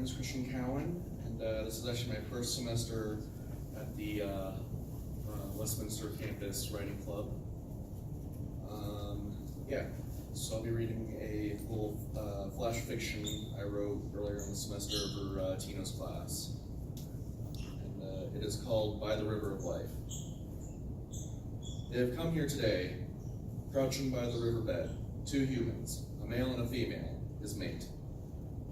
name is Christian Cowan, and this is actually my first semester at the Westminster Campus Writing Club. Yeah, so I'll be reading a little flash fiction I wrote earlier in the semester for Tino's class. And it is called By the River of Life. They have come here today, crouching by the riverbed, two humans, a male and a female, his mate.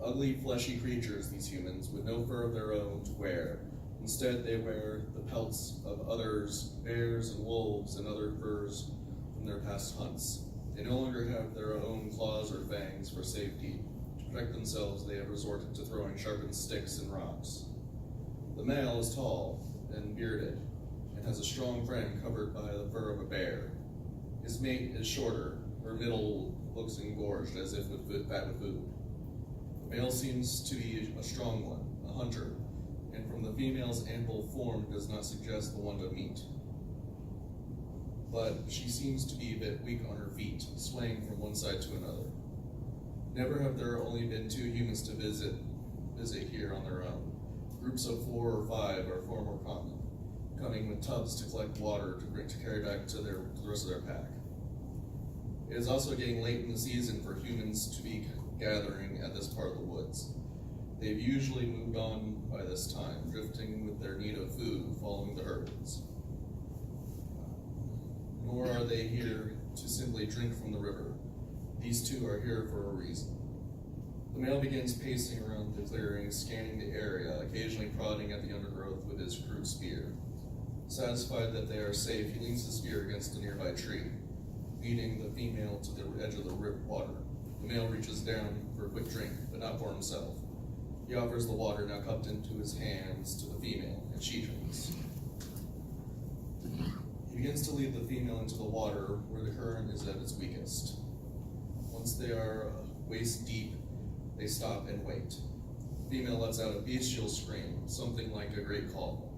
Ugly, fleshy creatures, these humans, with no fur of their own to wear. Instead, they wear the pelts of others, bears and wolves and other furs from their past hunts. They no longer have their own claws or fangs for safety. To protect themselves, they have resorted to throwing sharpened sticks and rocks. The male is tall and bearded, and has a strong frame covered by the fur of a bear. His mate is shorter, her middle looks engorged as if fat with food. The male seems to be a strong one, a hunter, and from the female's ample form does not suggest the one to meet. But she seems to be a bit weak on her feet, swaying from one side to another. Never have there only been two humans to visit here on their own. Groups of 4 or 5 are far more common, coming with tubs to collect water to carry back to the rest of their pack. It is also getting late in the season for humans to be gathering at this part of the woods. They've usually moved on by this time, drifting with their need of food, following the herds. Nor are they here to simply drink from the river. These two are here for a reason. The male begins pacing around the clearing, scanning the area, occasionally prodding at the undergrowth with his crude spear. Satisfied that they are safe, he leans the spear against a nearby tree, leading the female to the edge of the water. The male reaches down for a quick drink, but not for himself. He offers the water now cupped into his hands to the female, and she drinks. He begins to lead the female into the water where the current is at its weakest. Once they are waist deep, they stop and wait. The female lets out a bestial scream, something like a great call.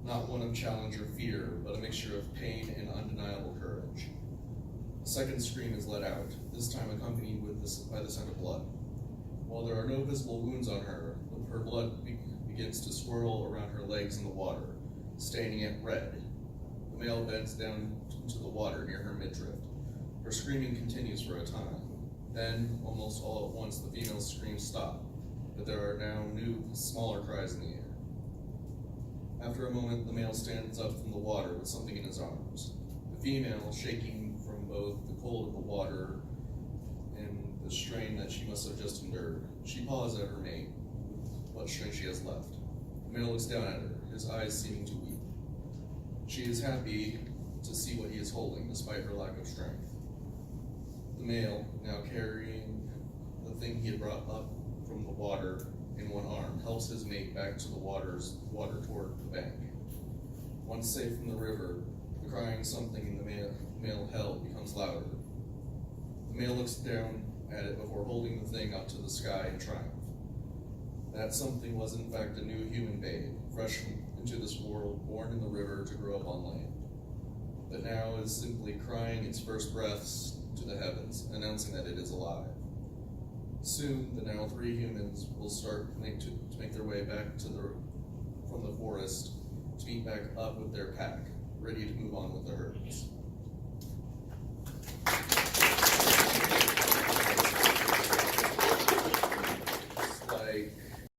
Not one of challenge or fear, but a mixture of pain and undeniable courage. A second scream is let out, this time accompanied by the scent of blood. While there are no visible wounds on her, her blood begins to swirl around her legs in the water, staining it red. The male bends down into the water near her midriff. Her screaming continues for a time. Then, almost all at once, the female's screams stop, but there are now new, smaller cries in the air. After a moment, the male stands up from the water with something in his arms. The female, shaking from both the cold of the water and the strain that she must have just endured, she paws at her mate with what strength she has left. The male looks down at her, his eyes seeming to weep. She is happy to see what he is holding, despite her lack of strength. The male, now carrying the thing he had brought up from the water in one arm, helps his mate back to the water toward the bank. Once safe from the river, the crying something in the male held becomes louder. The male looks down at it before holding the thing up to the sky in triumph. That something was in fact a new human babe, fresh into this world, born in the river to grow up on land. But now is simply crying its first breaths to the heavens, announcing that it is alive. Soon, the now 3 humans will start to make their way back from the forest to meet back up with their pack, ready to move on with the herds.